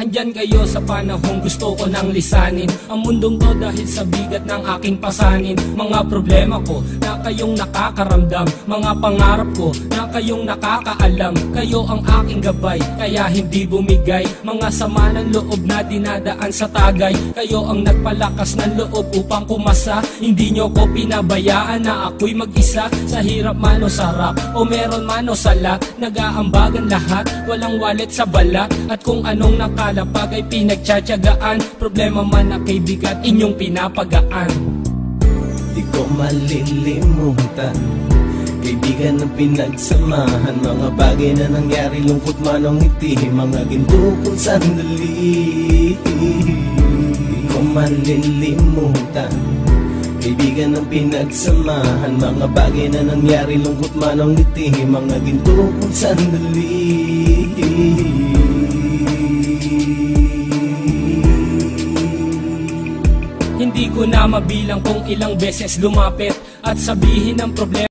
Andyan kayo sa panahong gusto ko nang lisanin ang mundong to dahil sa bigat ng aking pasanin. Mga problema ko na kayong nakakaramdam, mga pangarap ko na kayong nakakaalam. Kayo ang aking gabay, kaya hindi bumigay. Mga sama ng loob na dinadaan sa tagay, kayo ang nagpalakas ng loob upang kumasa. Hindi nyo ko pinabayaan na ako'y mag-isa. Sa hirap man o sarap, o meron man o salat, nag-aambagan lahat, walang walit sa balat. At kung anong nakalapag ay pinagtsatsagaan, problema man na kay bigat inyong pinapagaan. Di ko malilimutan kaibigan ng pinagsamahan, mga bagay na nangyari, lungkot man o ngiti, mga ginto kong sandali. Di ko malilimutan kaibigan ng pinagsamahan, mga bagay na nangyari, lungkot man o ngiti, mga ginto kong sandali. Hindi ko na mabilang kung ilang beses lumapit at sabihin ang problema